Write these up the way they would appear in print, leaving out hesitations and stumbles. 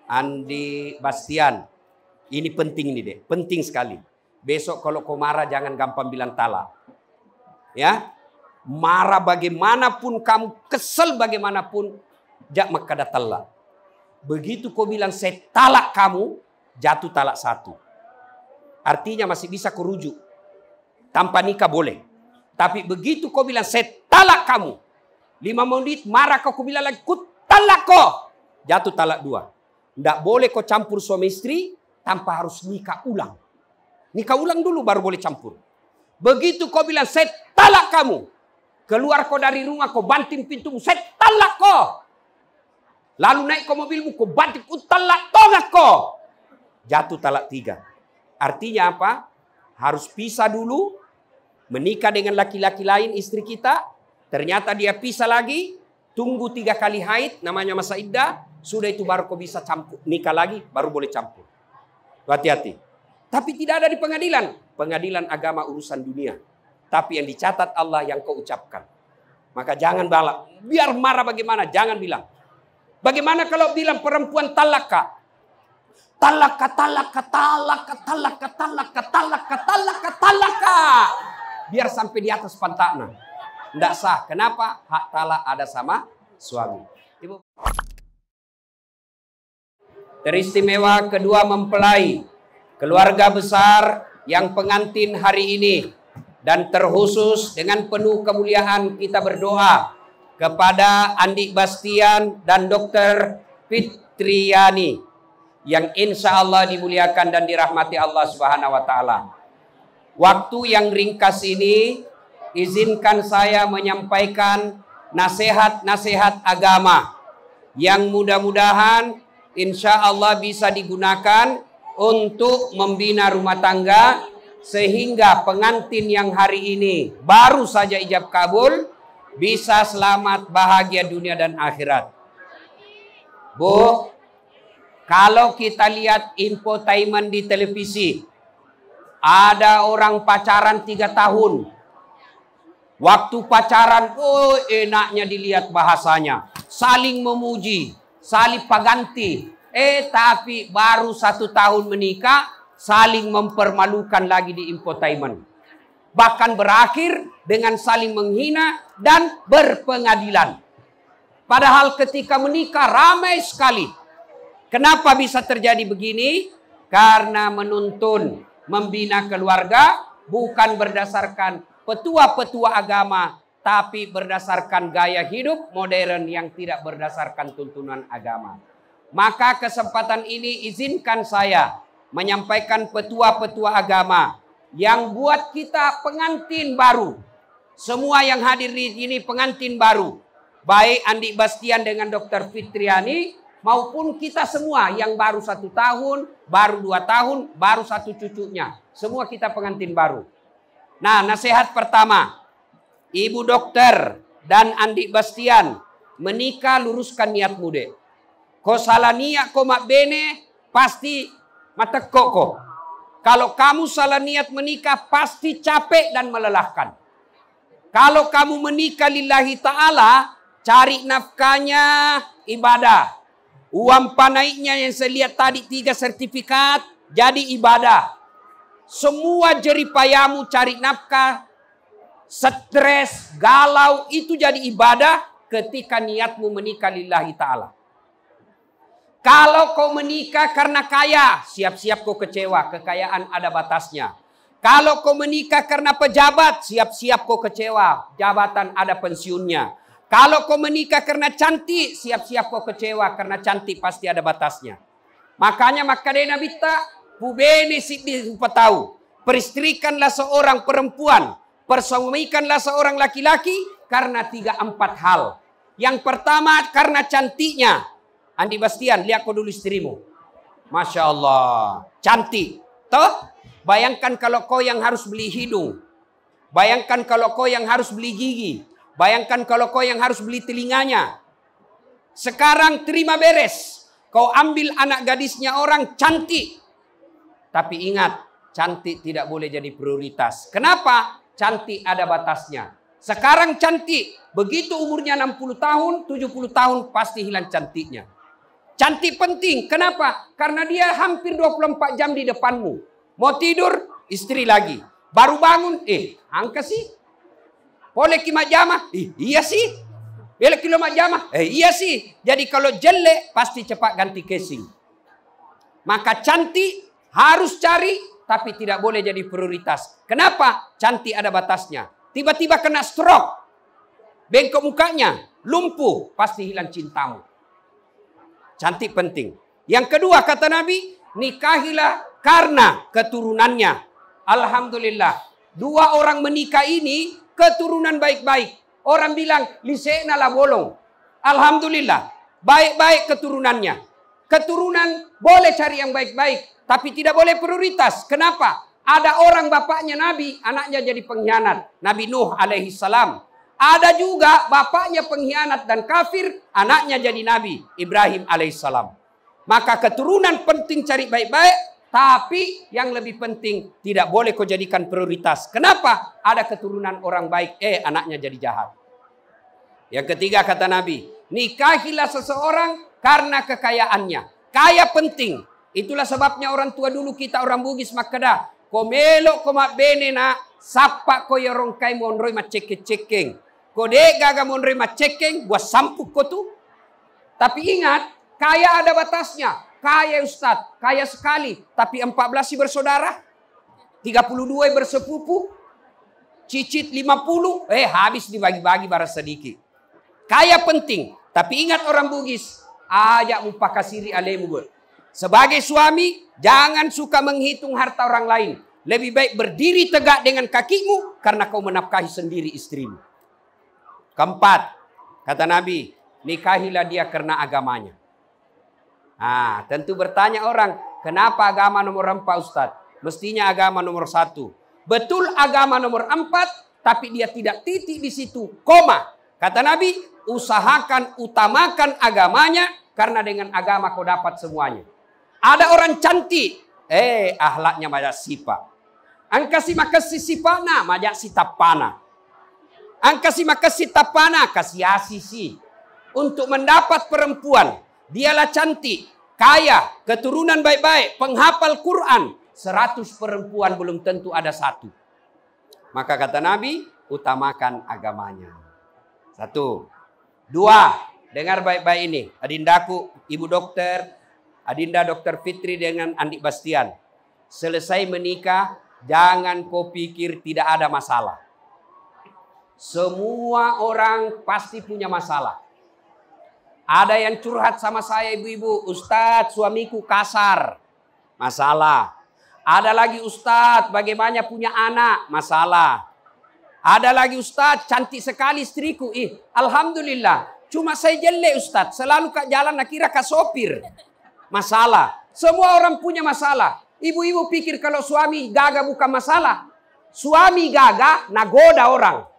Andi Bastian. Ini penting nih deh, penting sekali. Besok kalau kau marah jangan gampang bilang talak. Ya, marah bagaimanapun kamu, kesel bagaimanapun, jak makada talak. Begitu kau bilang saya talak kamu, jatuh talak satu. Artinya masih bisa kau rujuk. Tanpa nikah boleh. Tapi begitu kau bilang saya talak kamu, 5 menit marah kau bilang lagi, ku talak kau, jatuh talak 2. Tidak boleh kau campur suami istri tanpa harus nikah ulang. Nikah ulang dulu baru boleh campur. Begitu kau bilang saya talak kamu, keluar kau dari rumah, kau banting pintumu, saya talak kau. Lalu naik ke mobilmu, kau banting, ku talak tongak kau, jatuh talak 3. Artinya apa? Harus pisah dulu. Menikah dengan laki-laki lain istri kita, ternyata dia pisah lagi, tunggu 3 kali haid, namanya masa iddah, sudah itu baru kau bisa campur, nikah lagi, baru boleh campur. Hati-hati. Tapi tidak ada di pengadilan. Pengadilan agama urusan dunia. Tapi yang dicatat Allah yang kau ucapkan. Maka jangan balak. Biar marah bagaimana, jangan bilang. Bagaimana kalau bilang perempuan talaka? Talaka, talaka, talaka, talaka, talaka, talaka, talaka, talaka. Biar sampai di atas pantatnya. Tidak sah. Kenapa? Hak talak ada sama suami. Ibu. Teristimewa kedua mempelai keluarga besar yang pengantin hari ini. Dan terkhusus dengan penuh kemuliaan kita berdoa kepada Andi Bastian dan Dr. Fitriani yang insya Allah dimuliakan dan dirahmati Allah Subhanahu wa Ta'ala. Waktu yang ringkas ini, izinkan saya menyampaikan nasihat-nasihat agama yang mudah-mudahan insya Allah bisa digunakan untuk membina rumah tangga sehingga pengantin yang hari ini baru saja ijab kabul bisa selamat bahagia dunia dan akhirat. Bu, kalau kita lihat infotainment di televisi, ada orang pacaran 3 tahun. Waktu pacaran, oh enaknya dilihat bahasanya, saling memuji, saling paganti. Tapi baru 1 tahun menikah, saling mempermalukan lagi di infotainment. Bahkan berakhir dengan saling menghina dan berpengadilan. Padahal ketika menikah ramai sekali. Kenapa bisa terjadi begini? Karena menuntun, membina keluarga bukan berdasarkan petua-petua agama, tapi berdasarkan gaya hidup modern yang tidak berdasarkan tuntunan agama. Maka kesempatan ini izinkan saya menyampaikan petua-petua agama yang buat kita pengantin baru. Semua yang hadir di sini pengantin baru. Baik Andi Bastian dengan Dr. Fitriani maupun kita semua yang baru 1 tahun, baru 2 tahun, baru 1 cucunya. Semua kita pengantin baru. Nah, nasihat pertama. Ibu dokter dan Andi Bastian menikah luruskan niat muda. Kau salah niat kau mak bene pasti matekok kau. Kalau kamu salah niat menikah pasti capek dan melelahkan. Kalau kamu menikah lillahi ta'ala, cari nafkahnya ibadah. Uang panaiknya yang saya lihat tadi 3 sertifikat jadi ibadah. Semua jeripayamu cari nafkah, stres, galau itu jadi ibadah ketika niatmu menikah lillahi ta'ala. Kalau kau menikah karena kaya, siap-siap kau kecewa. Kekayaan ada batasnya. Kalau kau menikah karena pejabat, siap-siap kau kecewa. Jabatan ada pensiunnya. Kalau kau menikah karena cantik, siap-siap kau kecewa. Karena cantik pasti ada batasnya. Makanya makadena bita, pubene sidi tahu. Peristrikanlah seorang perempuan. Persuamikanlah seorang laki-laki karena 3-4 hal. Yang pertama karena cantiknya. Andi Bastian, lihat kau dulu istrimu. Masya Allah. Cantik. Toh? Bayangkan kalau kau yang harus beli hidung. Bayangkan kalau kau yang harus beli gigi. Bayangkan kalau kau yang harus beli telinganya. Sekarang terima beres. Kau ambil anak gadisnya orang cantik. Tapi ingat, cantik tidak boleh jadi prioritas. Kenapa? Cantik ada batasnya. Sekarang cantik. Begitu umurnya 60 tahun, 70 tahun pasti hilang cantiknya. Cantik penting. Kenapa? Karena dia hampir 24 jam di depanmu. Mau tidur, istri lagi. Baru bangun, angka sih. Boleh kimak jamah? Iya sih. Boleh kimak jamah? Iya sih. Jadi kalau jelek, pasti cepat ganti casing. Maka cantik harus cari, tapi tidak boleh jadi prioritas. Kenapa? Cantik ada batasnya. Tiba-tiba kena stroke. Bengkok mukanya, lumpuh, pasti hilang cintamu. Cantik penting. Yang kedua kata Nabi, nikahilah karena keturunannya. Alhamdulillah. 2 orang menikah ini keturunan baik-baik. Orang bilang, lise'na lah bolong. Alhamdulillah. Baik-baik keturunannya. Keturunan boleh cari yang baik-baik. Tapi tidak boleh prioritas. Kenapa? Ada orang bapaknya Nabi, anaknya jadi pengkhianat. Nabi Nuh alaihi salam. Ada juga bapaknya pengkhianat dan kafir, anaknya jadi Nabi Ibrahim alaihissalam. Maka keturunan penting cari baik-baik, tapi yang lebih penting tidak boleh kau jadikan prioritas. Kenapa? Ada keturunan orang baik, anaknya jadi jahat. Yang ketiga kata Nabi, nikahilah seseorang karena kekayaannya. Kaya penting. Itulah sebabnya orang tua dulu kita orang Bugis Makada. Komelo koma bene na sapa ko yorong kai monroi maceke-cekeng. Kode gaga monroi macekeng buat sampuk ko tuh. Tapi ingat, kaya ada batasnya. Kaya Ustadz, kaya sekali. Tapi 14 sih bersaudara. 32 bersepupu. Cicit 50. Habis dibagi-bagi barang sedikit. Kaya penting. Tapi ingat orang Bugis. Ajak mupakasiri alemu. Sebagai suami, jangan suka menghitung harta orang lain. Lebih baik berdiri tegak dengan kakimu. Karena kau menafkahi sendiri istrimu. Keempat, kata Nabi, nikahilah dia karena agamanya. Tentu bertanya orang, kenapa agama nomor 4 Ustadz? Mestinya agama nomor 1. Betul agama nomor 4, tapi dia tidak titik di situ, koma. Kata Nabi, usahakan utamakan agamanya, karena dengan agama kau dapat semuanya. Ada orang cantik, ahlaknya majak sifat. Angkasi makasi sipana, majak sitapana. Angkasi makasi tapana, kasih asisi. Untuk mendapat perempuan, dialah cantik, kaya, keturunan baik-baik, penghafal Quran. 100 perempuan belum tentu ada 1. Maka kata Nabi, utamakan agamanya. 1. 2, dengar baik-baik ini. Adindaku, Ibu Dokter, Adinda Dokter Fitri dengan Andi Bastian. Selesai menikah, jangan kau pikir tidak ada masalah. Semua orang pasti punya masalah. Ada yang curhat sama saya ibu-ibu, Ustadz suamiku kasar. Masalah. Ada lagi Ustadz bagaimana punya anak. Masalah. Ada lagi Ustadz cantik sekali istriku. Alhamdulillah. Cuma saya jelek Ustadz. Selalu kak jalan kira kak sopir. Masalah. Semua orang punya masalah. Ibu-ibu pikir kalau suami gagah bukan masalah. Suami gagah nagoda orang.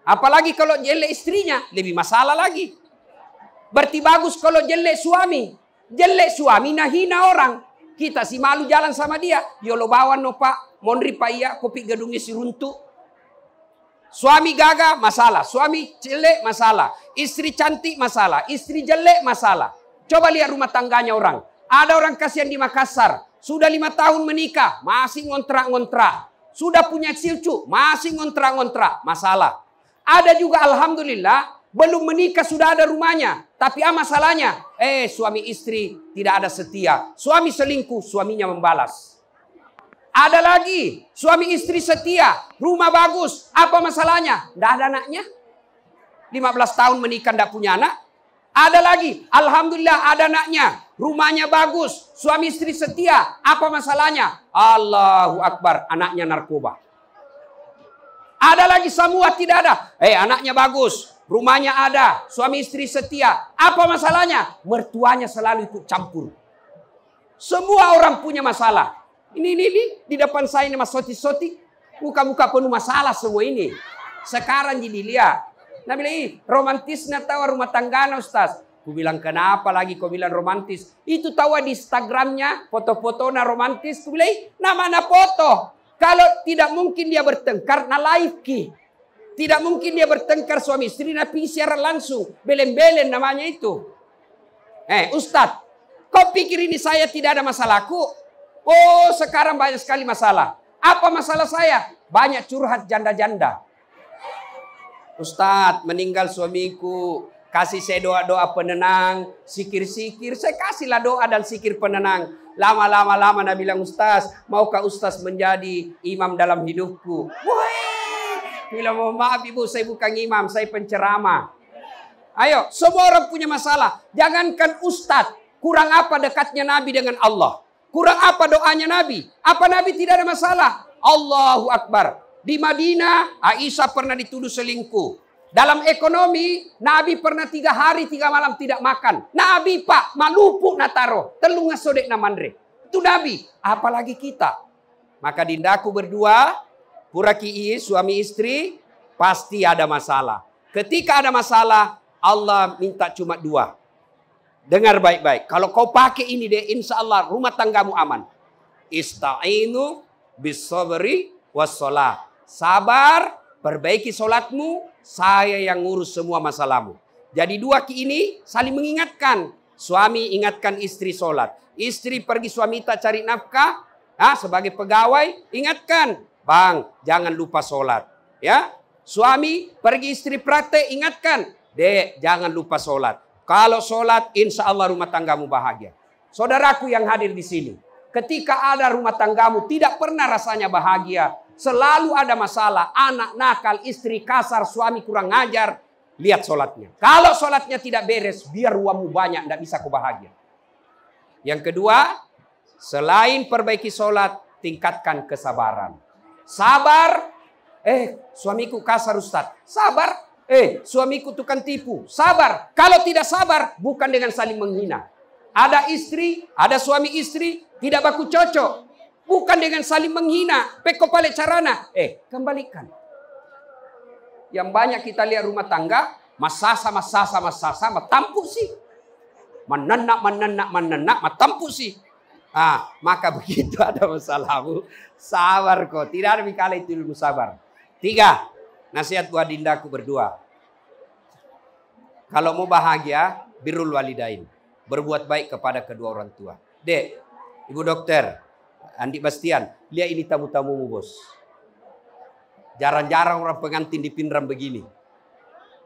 Apalagi kalau jelek istrinya, lebih masalah lagi. Berarti bagus kalau jelek suami. Jelek suami nahina orang. Kita sih malu jalan sama dia. Yolo bawan no pak, monri pak iya, kopi gedungnya si runtuh. Suami gagah, masalah. Suami jelek, masalah. Istri cantik, masalah. Istri jelek, masalah. Coba lihat rumah tangganya orang. Ada orang kasihan di Makassar. Sudah 5 tahun menikah, masih ngontrak-ngontrak. Sudah punya cucu, masih ngontrak-ngontrak. Masalah. Ada juga alhamdulillah belum menikah sudah ada rumahnya. Tapi masalahnya suami istri tidak ada setia. Suami selingkuh, suaminya membalas. Ada lagi suami istri setia, rumah bagus. Apa masalahnya? Tidak ada anaknya. 15 tahun menikah tidak punya anak. Ada lagi alhamdulillah ada anaknya. Rumahnya bagus, suami istri setia. Apa masalahnya? Allahu Akbar, anaknya narkoba. Ada lagi semua tidak ada. Anaknya bagus. Rumahnya ada. Suami istri setia. Apa masalahnya? Mertuanya selalu ikut campur. Semua orang punya masalah. Ini. Di depan saya ini mas soti-soti. Muka-muka penuh masalah semua ini. Sekarang jadi lihat. Nah bilang, romantisnya tawa rumah tanggana Ustaz. Ku bilang, kenapa lagi kau bilang romantis? Itu tawa di Instagramnya. Foto-fotonya romantis. Ku bilang, namanya foto. Kalau tidak mungkin dia bertengkar, na live ki. Tidak mungkin dia bertengkar suami istri, tapi siaran langsung. Belen-belen namanya itu. Ustadz, kau pikir ini saya tidak ada masalahku? Oh, sekarang banyak sekali masalah. Apa masalah saya? Banyak curhat janda-janda. Ustadz, meninggal suamiku. Kasih saya doa-doa penenang, sikir-sikir. Saya kasihlah doa dan sikir penenang. Lama-lama Nabi bilang, Ustaz, maukah Ustaz menjadi imam dalam hidupku? Wah, bilang, mohon maaf ibu, saya bukan imam, saya penceramah. Ayo, semua orang punya masalah. Jangankan Ustaz, kurang apa dekatnya Nabi dengan Allah? Kurang apa doanya Nabi? Apa Nabi tidak ada masalah? Allahu Akbar. Di Madinah, Aisyah pernah dituduh selingkuh. Dalam ekonomi, Nabi pernah 3 hari 3 malam tidak makan. Nabi pak, malupu nataro. Telunga sodek namandre. Itu Nabi. Apalagi kita. Maka dindaku berdua, pura-ki'i, suami istri, pasti ada masalah. Ketika ada masalah, Allah minta cuma 2. Dengar baik-baik. Kalau kau pakai ini deh, insya Allah rumah tanggamu aman. Ista'inu bis-sabri was-sholah. Sabar, perbaiki sholatmu, saya yang ngurus semua masalahmu. Jadi 2 ki ini saling mengingatkan. Suami ingatkan istri sholat. Istri pergi suami tak cari nafkah. Sebagai pegawai, ingatkan. Bang, jangan lupa sholat. Ya, suami pergi istri praktek, ingatkan. Dek, jangan lupa sholat. Kalau sholat, insya Allah rumah tanggamu bahagia. Saudaraku yang hadir di sini. Ketika ada rumah tanggamu tidak pernah rasanya bahagia. Selalu ada masalah, anak nakal, istri kasar, suami kurang ngajar. Lihat sholatnya. Kalau sholatnya tidak beres, biar uangmu banyak, tidak bisa kau bahagia. Yang kedua, selain perbaiki sholat, tingkatkan kesabaran. Sabar, suamiku kasar Ustaz. Sabar, suamiku tukang tipu. Sabar. Kalau tidak sabar, bukan dengan saling menghina. Ada istri, ada suami istri, tidak baku cocok. Bukan dengan saling menghina. Peko pale carana. Kembalikan. Yang banyak kita lihat rumah tangga. Masasa, matampuk sih. Menenak, matampuk sih. Maka begitu ada masalahmu. Sabar kok. Tidak ada mikala itu ilmu sabar. 3. Nasihat buat dindaku berdua. Kalau mau bahagia, birrul walidain. Berbuat baik kepada kedua orang tua. Dek, Ibu dokter. Andi Bastian, lihat ini tamu-tamumu bos. Jarang-jarang orang pengantin di Pinrang begini.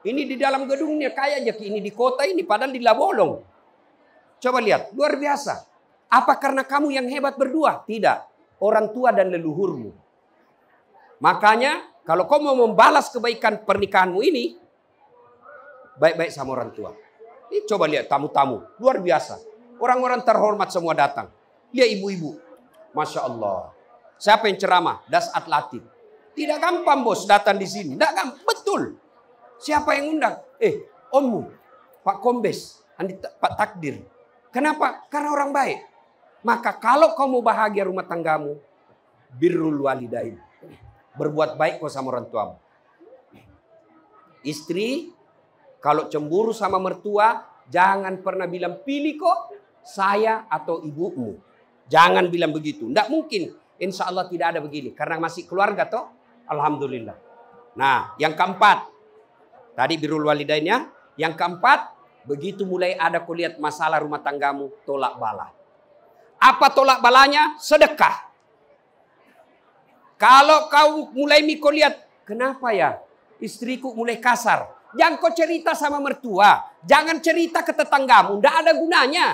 Ini di dalam gedungnya kayak aja ini di kota ini padahal di Labolong. Coba lihat, luar biasa. Apa karena kamu yang hebat berdua? Tidak, orang tua dan leluhurmu. Makanya kalau kau mau membalas kebaikan pernikahanmu ini, baik-baik sama orang tua. Ini coba lihat tamu-tamu, luar biasa. Orang-orang terhormat semua datang. Lihat ibu-ibu. Masya Allah. Siapa yang ceramah? Das Atlatif. Tidak gampang bos datang di sini. Tidak gampang. Betul. Siapa yang undang? Ommu. Pak Kombes. Pak Takdir. Kenapa? Karena orang baik. Maka kalau kau mau bahagia rumah tanggamu. Birrul walidain. Berbuat baik kau sama orang tuamu. Istri. Kalau cemburu sama mertua. Jangan pernah bilang pilih kok. Saya atau ibumu. Jangan bilang begitu. Tidak mungkin. Insya Allah tidak ada begini. Karena masih keluarga toh. Alhamdulillah. Nah, yang keempat. Tadi birrul walidainnya. Yang keempat. Begitu mulai ada kau lihat masalah rumah tanggamu. Tolak bala. Apa tolak balanya? Sedekah. Kalau kau mulai kau lihat. Kenapa ya? Istriku mulai kasar. Jangan kau cerita sama mertua. Jangan cerita ke tetanggamu. Tidak ada gunanya.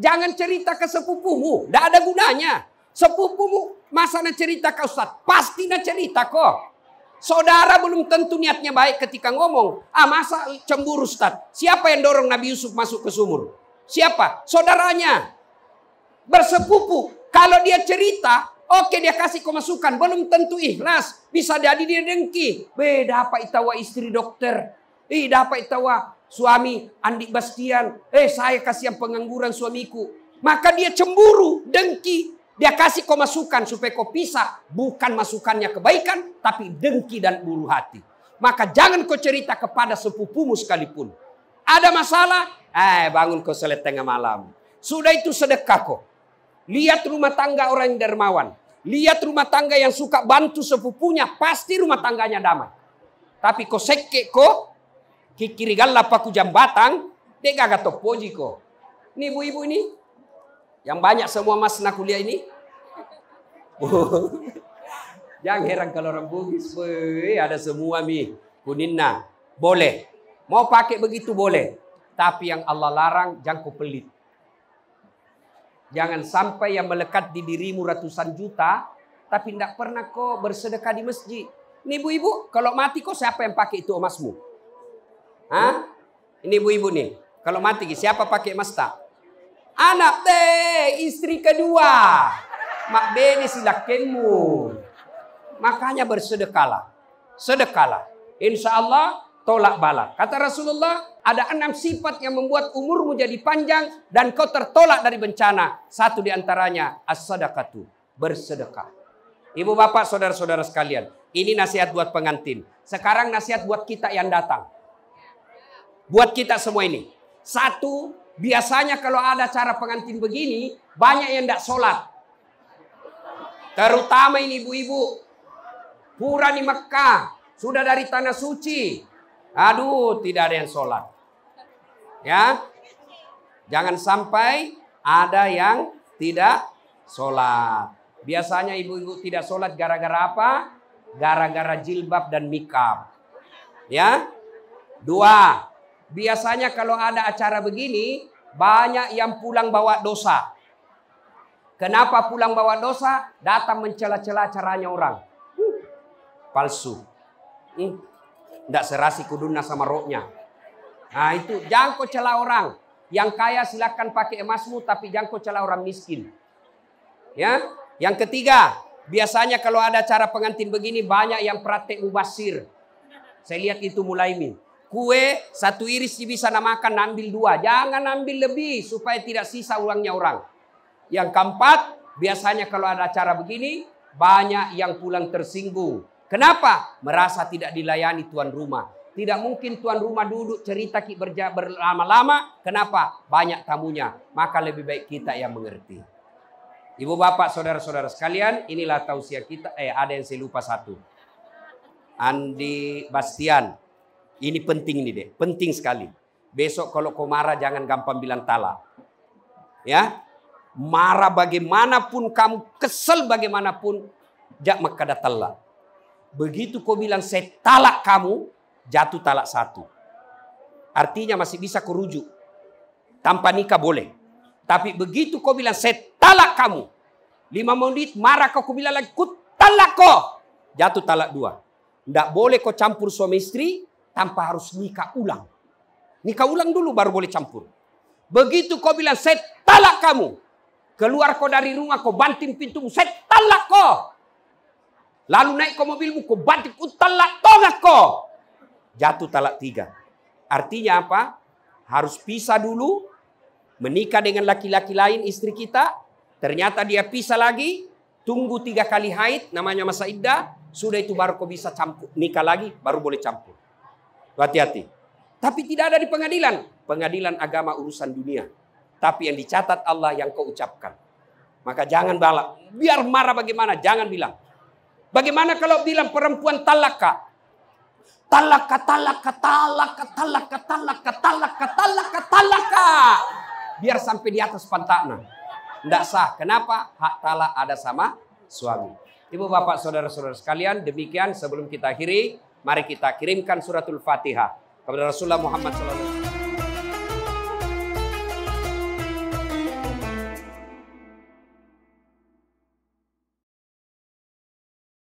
Jangan cerita ke sepupumu. Tidak ada gunanya. Sepupumu masa nak cerita ke Ustaz. Pasti nak cerita kok. Saudara belum tentu niatnya baik ketika ngomong. Masa cemburu Ustaz. Siapa yang dorong Nabi Yusuf masuk ke sumur? Siapa? Saudaranya. Bersepupu. Kalau dia cerita. Oke dia kasih kemasukan. Belum tentu ikhlas. Bisa jadi dia dengki. Dapat itawa istri dokter. Dapat itawa suami Andi Bastian. Saya kasih yang pengangguran suamiku. Maka dia cemburu, dengki. Dia kasih kau masukan supaya kau pisah. Bukan masukannya kebaikan. Tapi dengki dan buru hati. Maka jangan kau cerita kepada sepupumu sekalipun. Ada masalah. Bangun kau salat tengah malam. Sudah itu sedekah kau. Lihat rumah tangga orang yang dermawan. Lihat rumah tangga yang suka bantu sepupunya. Pasti rumah tangganya damai. Tapi kau sekek kau. Kikiri galla paku jambatan, dega gato poji ko. Ini ibu-ibu ini. Yang banyak semua masna kuliah ini. Jangan heran kalau orang Bugis. Ada semua mi. Kuninna. Boleh. Mau pakai begitu boleh. Tapi yang Allah larang jangan kau pelit. Jangan sampai yang melekat di dirimu ratusan juta. Tapi tidak pernah kau bersedekah di masjid. Ini ibu-ibu. Kalau mati kau siapa yang pakai itu emasmu? Hah? Ini ibu-ibu nih. Kalau mati siapa pakai emas tak? Anak teh, istri kedua. Mak bene silakenmu. Makanya bersedekahlah. Sedekahlah. Insya Allah tolak bala. Kata Rasulullah, ada 6 sifat yang membuat umurmu jadi panjang dan kau tertolak dari bencana. Satu diantaranya as-sadaqatu, bersedekah. Ibu bapak saudara-saudara sekalian, ini nasihat buat pengantin. Sekarang nasihat buat kita yang datang. Buat kita semua ini. Satu, biasanya kalau ada acara pengantin begini, banyak yang tidak sholat. Terutama ini ibu-ibu. Pura di Mekah. Sudah dari tanah suci. Aduh, tidak ada yang sholat. Ya. Jangan sampai ada yang tidak sholat. Biasanya ibu-ibu tidak sholat gara-gara apa? Gara-gara jilbab dan mikap. Ya. 2. Biasanya kalau ada acara begini, banyak yang pulang bawa dosa. Kenapa pulang bawa dosa? Datang mencela-cela acaranya orang. Palsu. Tidak serasi kuduna sama roknya. Nah itu, jangan kau cela orang. Yang kaya silakan pakai emasmu, tapi jangan kau cela orang miskin. Ya. Yang ketiga, biasanya kalau ada acara pengantin begini, banyak yang praktek mubasir. Saya lihat itu mulai min. Kue 1 iris bisa makan, ambil 2. Jangan ambil lebih supaya tidak sisa uangnya orang. Yang keempat, biasanya kalau ada acara begini, banyak yang pulang tersinggung. Kenapa? Merasa tidak dilayani tuan rumah. Tidak mungkin tuan rumah duduk cerita berlama-lama. Kenapa? Banyak tamunya. Maka lebih baik kita yang mengerti. Ibu bapak saudara-saudara sekalian, inilah tausiah kita. Ada yang saya lupa satu. Andi Bastian. Ini penting nih deh, penting sekali. Besok kalau kau marah jangan gampang bilang talak. Ya, marah bagaimanapun kamu, kesel bagaimanapun, jak makada talak. Begitu kau bilang saya talak kamu, jatuh talak 1. Artinya masih bisa kau rujuk. Tanpa nikah boleh. Tapi begitu kau bilang saya talak kamu, 5 menit marah kau bilang lagi, ku talak kau, jatuh talak 2. Tidak boleh kau campur suami istri tanpa harus nikah ulang. Nikah ulang dulu baru boleh campur. Begitu kau bilang saya talak kamu, keluar kau dari rumah kau banting pintumu, saya talak kau. Lalu naik ke mobilmu kau banting, ku talak tongak kau. Jatuh talak 3. Artinya apa? Harus pisah dulu, menikah dengan laki-laki lain istri kita, ternyata dia pisah lagi, tunggu 3 kali haid, namanya masa iddah, sudah itu baru kau bisa campur, nikah lagi, baru boleh campur. Hati-hati. Tapi tidak ada di pengadilan. Pengadilan agama urusan dunia. Tapi yang dicatat Allah yang kau ucapkan. Maka jangan balak. Biar marah bagaimana, jangan bilang. Bagaimana kalau bilang perempuan talaka? Talaka, talaka, talaka, talaka, talaka, talaka, talaka, talaka. Biar sampai di atas pantatnya. Tidak sah. Kenapa? Hak talak ada sama suami. Ibu bapak saudara-saudara sekalian, demikian sebelum kita akhiri, mari kita kirimkan suratul Fatihah kepada Rasulullah Muhammad SAW.